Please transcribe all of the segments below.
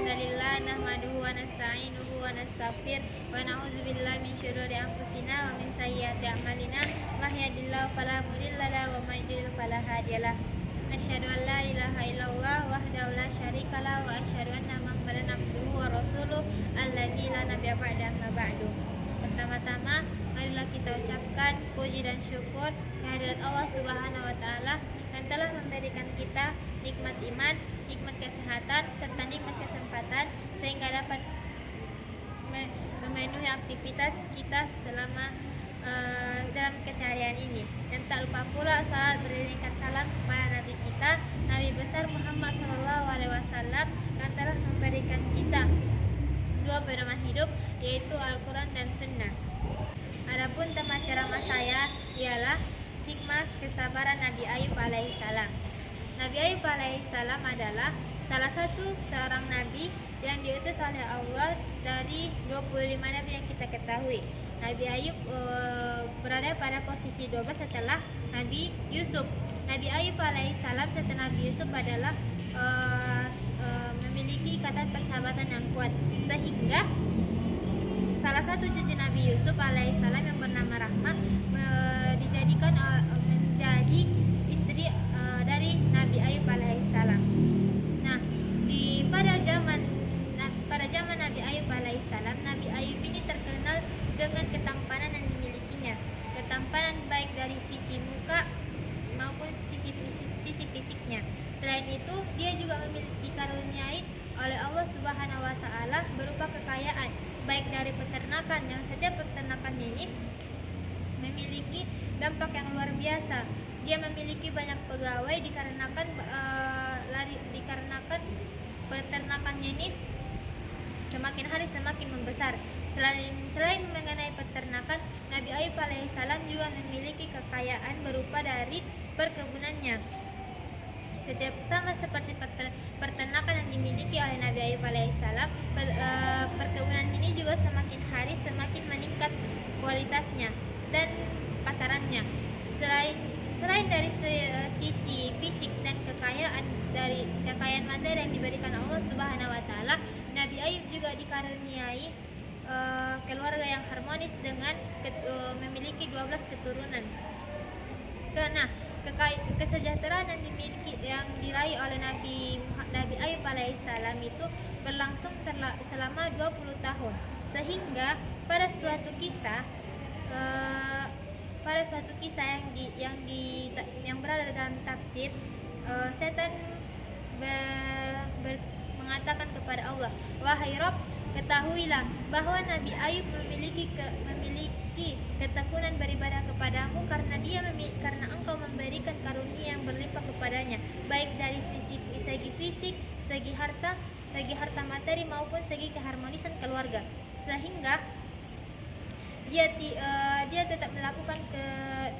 hamdalillah nahmaduhu wa nasta'inuhu wa nastaghfir wa na'udzubillahi min syururi anfusina wa min sayyiati a'malina may yahdihillahu fala mudilla lahu wa may yudlil fala hadiyalah. Asyhadu an la ilaha illallah wahdahu la syarikalah wa asyhadu anna Muhammadan abduhu wa rasuluh alladzi la nabiyya ba'dahu amma ba'du. Pertama-tama, marilah kita ucapkan puji dan syukur kehadirat Allah Subhanahu wa taala yang telah memberikan kita nikmat iman, nikmat kesehatan, serta nikmat kesempatan sehingga dapat memenuhi aktivitas kita selama dalam keseharian ini. Dan tak lupa pula salat beriringkan salam kepada Nabi kita, Nabi besar Muhammad SAW yang telah memberikan kita dua pedoman hidup, yaitu Al-Quran dan Sunnah. Adapun tema ceramah saya ialah hikmah kesabaran Nabi Ayub alaihissalam. Nabi Ayub alaihissalam adalah salah satu seorang nabi yang diutus oleh Allah dari 25 nabi yang kita ketahui. Nabi Ayub berada pada posisi 12 setelah Nabi Yusuf. Nabi Ayub alaihissalam setelah Nabi Yusuf adalah memiliki ikatan persahabatan yang kuat, sehingga salah satu cucu Nabi Yusuf alaihissalam yang bernama Rahmah dijadikan menjadi istri dari Nabi Ayub alaihissalam. Nah, pada zaman Nabi Ayub alaihissalam, Nabi Ayub ini terkenal dengan ketampanan yang dimilikinya, ketampanan baik dari sisi muka maupun sisi fisiknya. Selain itu, dia juga dikaruniai oleh Allah Subhanahu wa taala berupa kekayaan baik dari peternakan, yang setiap peternakan ini memiliki dampak yang luar biasa. Dia memiliki banyak pegawai dikarenakan peternakannya ini semakin hari semakin membesar. Selain mengenai peternakan, Nabi Ayub alaihissalam juga memiliki kekayaan berupa dari perkebunannya. Setiap sama seperti peternakan yang dimiliki oleh Nabi Ayub alaihissalam, perkebunan ini juga semakin hari semakin meningkat kualitasnya dan pasarannya. Selain dari sisi fisik dan kekayaan materi yang diberikan Allah Subhanahu wa taala, Nabi Ayub juga dikaruniai keluarga yang harmonis dengan memiliki 12 keturunan. Kesejahteraan yang diraih oleh Nabi Ayub alaihissalam itu berlangsung selama 20 tahun, sehingga pada suatu kisah yang berada dalam tafsir, setan mengatakan kepada Allah, "Wahai Rabb, ketahuilah bahwa Nabi Ayub memiliki ketekunan beribadah kepadamu karena engkau memberikan karunia yang berlimpah kepadanya, baik dari segi fisik, segi harta materi maupun segi keharmonisan keluarga, sehingga dia tetap melakukan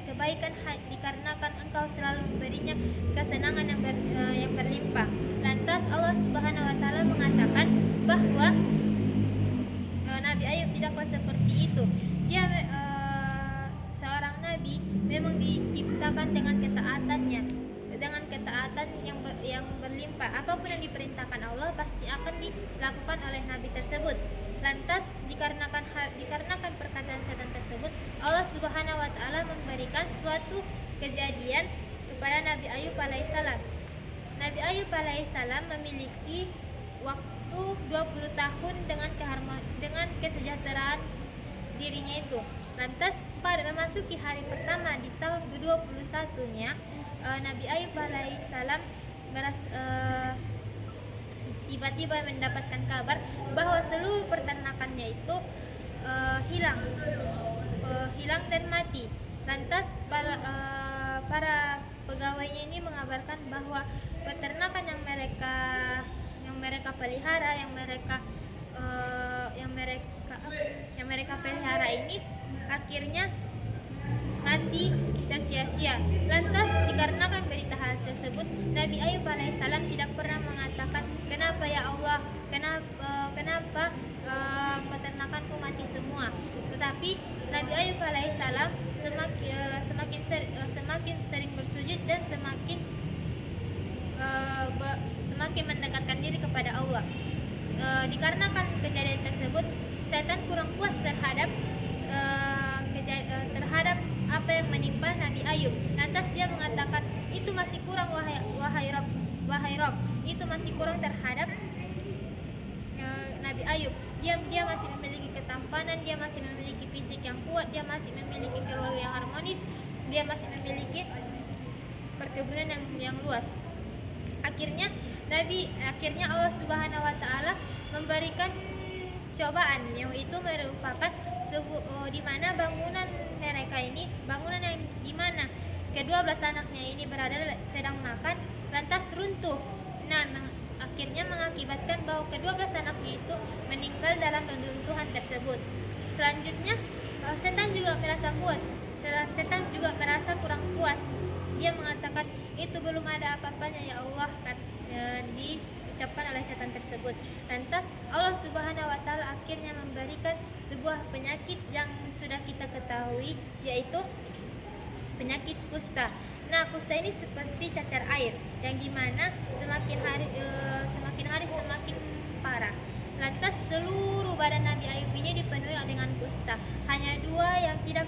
kebaikan dikarenakan engkau selalu memberinya kesenangan yang berlimpah." Lantas Allah Subhanahu wa taala mengatakan bahwa Nabi Ayub tidaklah seperti itu. Dia seorang nabi memang diciptakan dengan ketaatan yang berlimpah. Apapun yang diperintahkan Allah pasti akan dilakukan oleh nabi tersebut. Lantas dikarenakan perkataan setan tersebut, Allah Subhanahu wa taala memberikan suatu kejadian kepada Nabi Ayub alaihissalam. Nabi Ayub alaihissalam memiliki waktu 20 tahun dengan kesejahteraan dirinya itu. Lantas pada memasuki hari pertama di tahun ke-21-nya, Nabi Ayub alaihissalam tiba-tiba mendapatkan kabar bahwa seluruh peternakannya itu hilang dan mati. Lantas para pegawainya ini mengabarkan bahwa peternakan yang mereka pelihara, yang mereka pelihara ini akhirnya mati tersia-sia. Lantas dikarenakan berita hal tersebut, Nabi Ayub alaihissalam tidak pernah mengatakan, "Kenapa ya Allah? Kenapa peternakanku mati semua?" Tetapi Nabi Ayub alaihissalam semakin sering bersujud dan semakin mendekatkan diri kepada Allah. dikarenakan kejadian tersebut, setan kurang puas terhadap terhadap apa yang menimpa Nabi Ayub. Lantas dia mengatakan, itu masih kurang wahai Rob, itu masih kurang terhadap Nabi Ayub. Dia masih memiliki ketampanan, dia masih memiliki fisik yang kuat, dia masih memiliki keluarga yang harmonis, dia masih memiliki perkebunan yang luas. Akhirnya Allah Subhanahu wa taala memberikan cobaan, yaitu merupakan di mana bangunan mereka ini, bangunan yang di mana kedua belas anaknya ini berada sedang makan, lantas runtuh. Akhirnya mengakibatkan bahwa kedua belas anaknya itu meninggal dalam reruntuhan tersebut. Selanjutnya, setan juga merasa kuat. Setan juga merasa kurang puas. Dia mengatakan, itu belum ada apa-apanya ya Allah, diucapkan oleh setan tersebut. Lantas Allah Subhanahu wa taala akhirnya memberikan sebuah penyakit yang sudah kita ketahui, yaitu penyakit kusta. Kusta ini seperti cacar air yang dimana semakin hari semakin parah. Lantas seluruh badan Nabi Ayub ini dipenuhi dengan kusta. Hanya dua yang tidak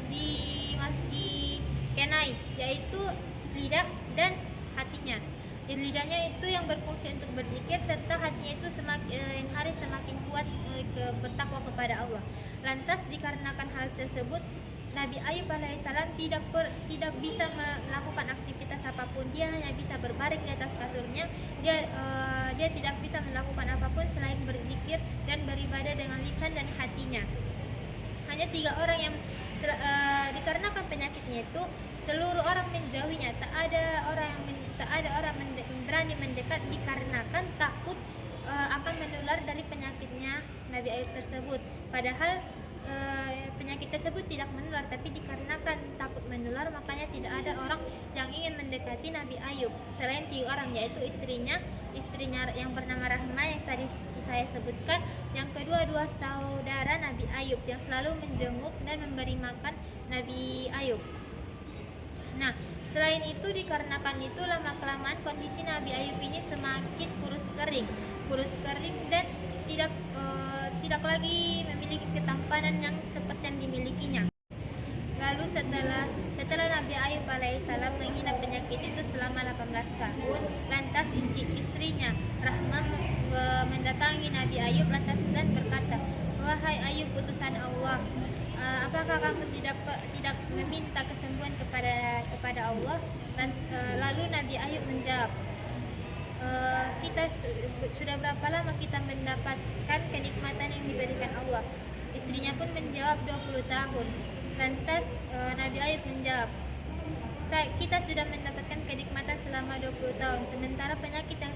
dikenai, yaitu lidah dan hatinya. Lidahnya itu yang berfungsi untuk berzikir, serta hatinya itu semakin hari semakin kuat bertakwa kepada Allah. Lantas dikarenakan hal tersebut, Nabi Ayub alaihissalam tidak bisa melakukan aktivitas apapun. Dia hanya bisa berbaring di atas kasurnya. Dia tidak bisa melakukan apapun selain berzikir dan beribadah dengan lisan dan hatinya. Hanya 3 orang yang dikarenakan penyakitnya itu, seluruh orang menjauhinya. Tak ada orang berani mendekat dikarenakan takut akan menular dari penyakitnya Nabi Ayub tersebut. Padahal penyakit tersebut tidak menular, tapi dikarenakan takut menular, makanya tidak ada orang yang ingin mendekati Nabi Ayub selain 3 orang, yaitu istrinya yang bernama Rahma yang tadi saya sebutkan, yang kedua 2 saudara Nabi Ayub yang selalu menjenguk dan memberi makan Nabi Ayub. Selain itu, dikarenakan itu lama-kelamaan kondisi Nabi Ayub ini semakin kurus kering dan tidak lagi memiliki ketampanan yang seperti yang dimilikinya. Lalu setelah Nabi Ayub alaihissalam mengidap penyakit itu selama 18 tahun, lantas istrinya Rahmah mendatangi Nabi Ayub lantas dan berkata, wahai Ayub utusan Allah, apakah kamu tidak meminta kesembuhan kepada Allah? Lalu Nabi Ayub menjawab, kita sudah berapa lama kita mendapatkan kenikmatan yang diberikan Allah? Istrinya pun menjawab 20 tahun. Lantas Nabi Ayub menjawab, kita sudah mendapatkan kenikmatan selama 20 tahun, sementara penyakit yang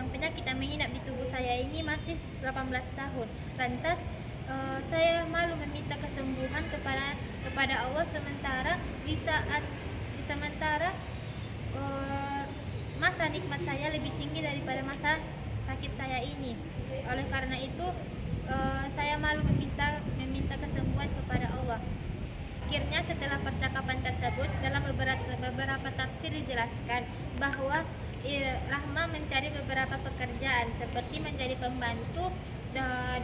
penyakit yang menginap di tubuh saya ini masih 18 tahun. Lantas saya malu meminta kesembuhan kepada Allah sementara masa nikmat saya lebih tinggi daripada masa sakit saya ini. Oleh karena itu saya malu meminta kesembuhan kepada Allah. Akhirnya setelah percakapan tersebut, dalam beberapa tafsir dijelaskan bahwa Rahmah mencari beberapa pekerjaan seperti menjadi pembantu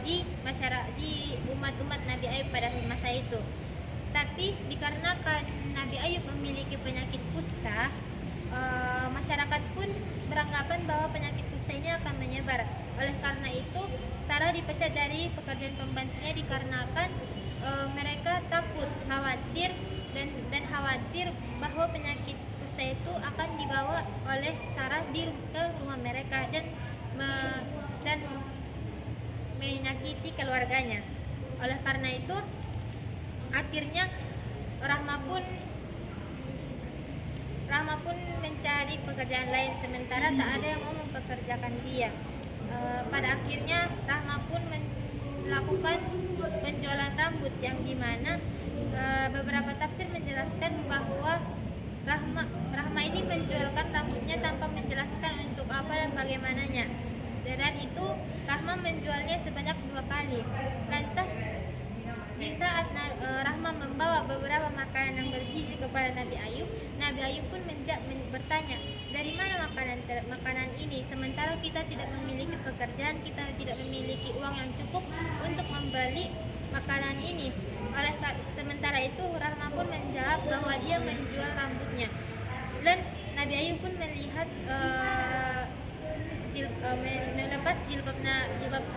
di umat-umat Nabi Ayub pada masa itu. Tapi dikarenakan Nabi Ayub memiliki penyakit kusta, masyarakat pun beranggapan bahwa penyakit kusta ini akan menyebar. Oleh karena itu, Sarah dipecat dari pekerjaan pembantunya dikarenakan mereka takut, khawatir bahwa penyakit kusta itu akan dibawa oleh Sarah ke rumah mereka dan menyakiti keluarganya. Oleh karena itu, akhirnya Rahmah pun mencari pekerjaan lain, sementara tak ada yang mau mempekerjakan dia. Pada akhirnya Rahmah pun melakukan penjualan rambut, yang dimana beberapa tafsir menjelaskan bahwa Rahmah ini menjualkan rambutnya tanpa menjelaskan untuk apa dan bagaimananya. Dan itu Rahmah menjualnya sebanyak 2 kali. Lantas di saat Rahmah membawa beberapa makanan yang bergizi kepada Nabi Ayub, Nabi Ayub pun bertanya, dari mana makanan ini? Sementara kita tidak memiliki pekerjaan, kita tidak memiliki uang yang cukup untuk membeli makanan ini. Sementara itu Rahma pun menjawab bahwa dia menjual rambutnya. Dan Nabi Ayub pun melihat melepas jilbab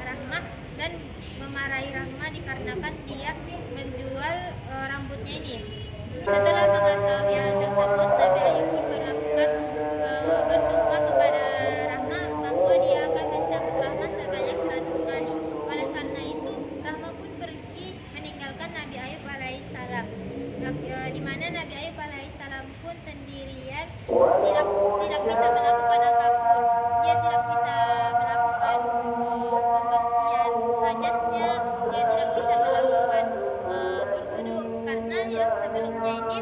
Rahma dan memarahi Rahma dikarenakan dia menjual rambutnya ini. Setelah mengetahui hal tersebut, Nabi Ayub pun bersumpah kepada Rahma bahwa dia akan mencambuk Rahma sebanyak 100 kali. Oleh karena itu, Rahma pun pergi meninggalkan Nabi Ayub alaihissalam. Di mana Nabi Ayub alaihissalam pun sendirian, tidak bisa melakukan apapun. Dia tidak bisa melakukan pembersihan hajatnya, dia tidak bisa melakukan berwudu, karena yang sebelumnya ini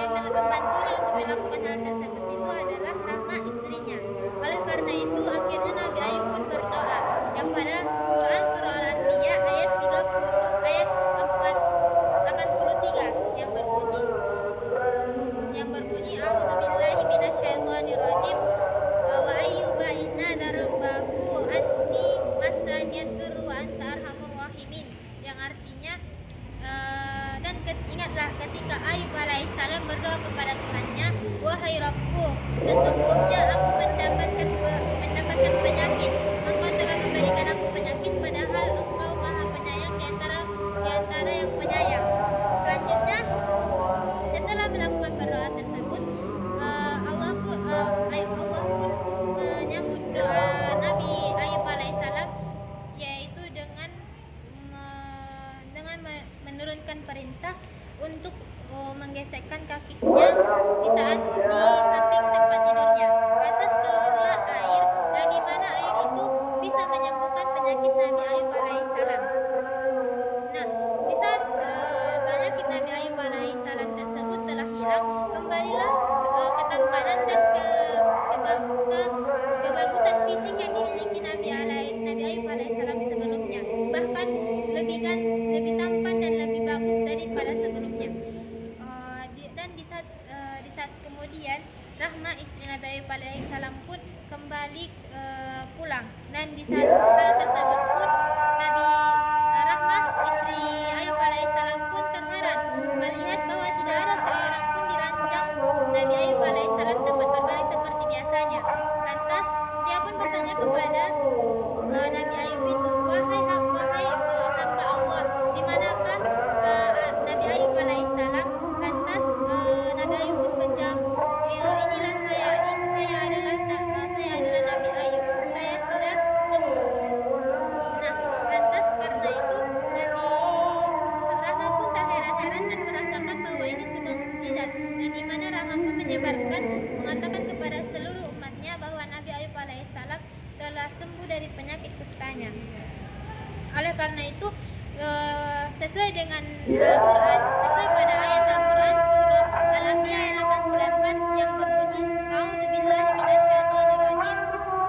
yang membantunya untuk melakukan hal tersebut itu adalah Rahma, istrinya. Oleh karena itu akhirnya Nabi Ayub pun berdoa yang pada Quran surah Al-Anbiya ayat 83 yang berbunyi A'udzubillahi minasyaitonirrajim wa ayyuba inna darabbahu anni masaniyad-dur wa anta arhamur rahimin, yang artinya dan ingatlah ketika Ayub alaihissalam berdoa kepada Tuhannya, wahai Rabbku, sesungguhnya aku mendapatkan penyakit, engkau telah memberikan aku penyakit, padahal engkau maha penyayang di antara yang penyayang. Selanjutnya, setelah melakukan berdoa tersebut, Allah pun menyambut doa Nabi Ayub alaihissalam, yaitu dengan menurunkan perintah untuk menggesekkan kakinya di samping tempat tidurnya. Lantas keluarlah air, dan di mana air itu bisa menyembuhkan penyakit Nabi Ayub alaihissalam. Nah, di saat penyakit Nabi Ayub alaihissalam tersebut telah hilang, kembalilah ketampanan dan kebagusan fisik yang dimiliki Nabi Ayub alaihissalam sebelumnya, bahkan lebih tampan dan lebih bagus daripada sebelumnya. Dan di saat kemudian Rahma, istri Nabi Ayub alaihissalam pun kembali pulang, dan di saat hal tersebut pun Rahma, istri Ayub alaihissalam pun terheran melihat bahwa tidak ada seorang pun di ranjang Nabi Ayub alaihissalam tempat berbaring seperti biasanya. Lantas dia pun bertanya kepada Nabi Ayub itu, wahai hamba Allah, di manakah Nabi Ayub alaihissalam? Lantas Nabi Ayub pun menjawab, inilah saya adalah Nabi Ayub, saya sudah sembuh. Nah, lantas karena itu Nabi Rahma pun terheran-heran dan merasakan bahwa ini sebuah mukjizat, dan di mana Rahma pun mengatakan kepada seluruh umatnya bahwa Nabi Ayub alaihissalam telah sembuh dari penyakit kustanya. Oleh karena itu, sesuai dengan Al-Quran, sesuai pada ayat Al-Quran surah Al-Anbiya ayat 84 yang berbunyi, A'udzubillahi minasyaitonirrajim,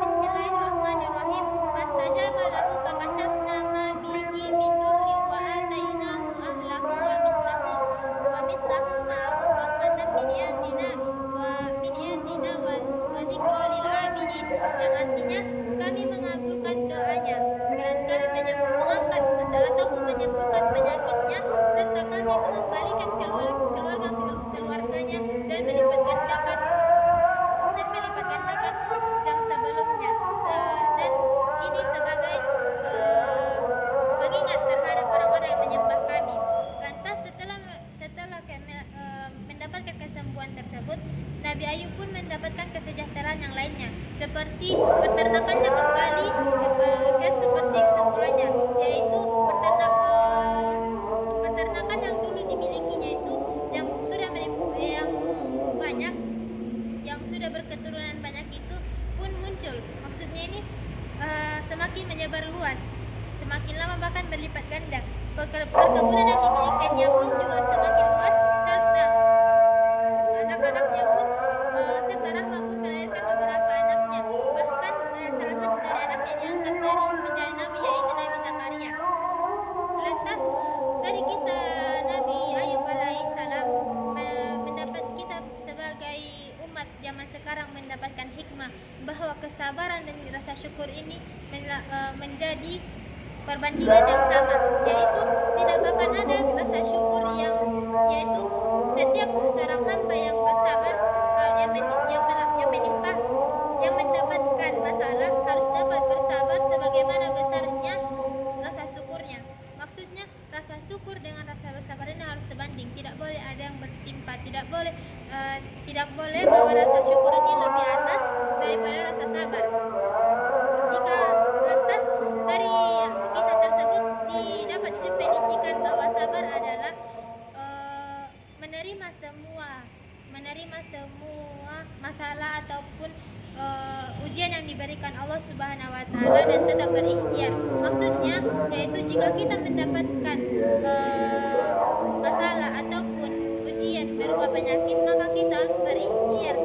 Bismillahirrahmanirrahim, fastajaba lahu fakashafna ma bihi min durri wa atainahu ahlahu wa mislahum ma'ahum rahmatan min indina wa dzikra lil 'abidin, yang artinya kami mengabulkan doanya dan kami mengangkat atau menyembuhkan penyakitnya, serta kami mengembalikan keluarganya dan melipat gandakan yang sebelumnya, dan ini sebagai pengingat terhadap orang-orang yang menyembah kami. Lantas setelah mendapatkan kesembuhan tersebut, Nabi Ayub pun mendapatkan kesejahteraan yang lainnya, seperti peternakannya kembali ke seperti yang semulanya, yaitu peternakan yang dulu dimilikinya itu yang banyak, yang sudah berketurunan banyak itu pun muncul. Maksudnya ini semakin menyebar luas, semakin lama bahkan berlipat ganda. Perkebunan yang dimilikinya pun juga semakin luas, serta anak-anaknya pun serta Rahma pun melahirkan beberapa anaknya. Bahkan salah satu dari anaknya diangkat dari menjadi nabi, yaitu Nabi Zakaria. Lantas dari kisah Nabi Ayub alaihissalam mendapat kita sebagai kesabaran dan rasa syukur ini menjadi perbandingan yang sama, yaitu tidak akan ada rasa syukur yaitu setiap seorang hamba yang bersabar yang mendapatkan masalah harus dapat bersabar sebagaimana besarnya rasa syukurnya. Maksudnya rasa syukur dengan rasa bersabar ini harus sebanding, tidak boleh ada yang bertimpa, tidak boleh bahwa rasa syukur ini lebih atas daripada rasa sabar. Jika lantas dari kisah tersebut dapat didefinisikan bahwa sabar adalah menerima semua masalah ataupun ujian yang diberikan Allah Subhanahu wa taala dan tetap berikhtiar. Maksudnya yaitu jika kita mendapatkan masalah ataupun ujian berupa penyakit, maka kita harus berikhtiar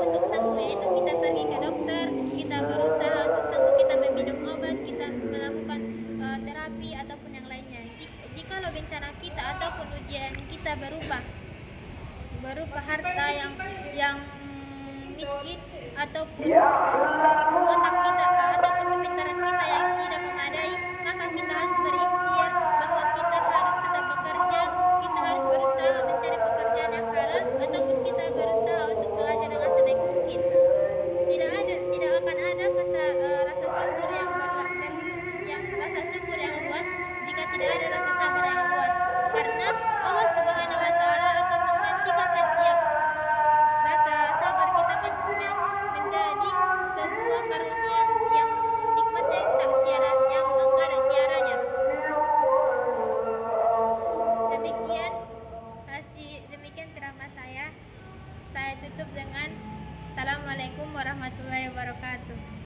untuk sembuh, yaitu kita pergi ke dokter, kita berusaha untuk sembuh, kita meminum obat, kita melakukan terapi ataupun yang lainnya. Jikalau bencana kita ataupun ujian kita berupa harta yang miskin ataupun otak kita ataupun kepintaran kita yang tidak memadai, maka kita harus berikhtiar bahwa kita harus tetap bekerja, kita harus berusaha mencari pekerjaan yang halal ataupun kita berusaha untuk belajar dengan sebaik mungkin. Tidak akan ada rasa syukur yang luas jika tidak ada rasa sabar yang luas, karena Allah Subhanahu wa taala akan menggantikan setiap rasa sabar kita menjadi sebuah karunia yang nikmat yang tak tiada, yang enggak ada tiaranya. Demikian ceramah saya tutup dengan Assalamualaikum warahmatullahi wabarakatuh.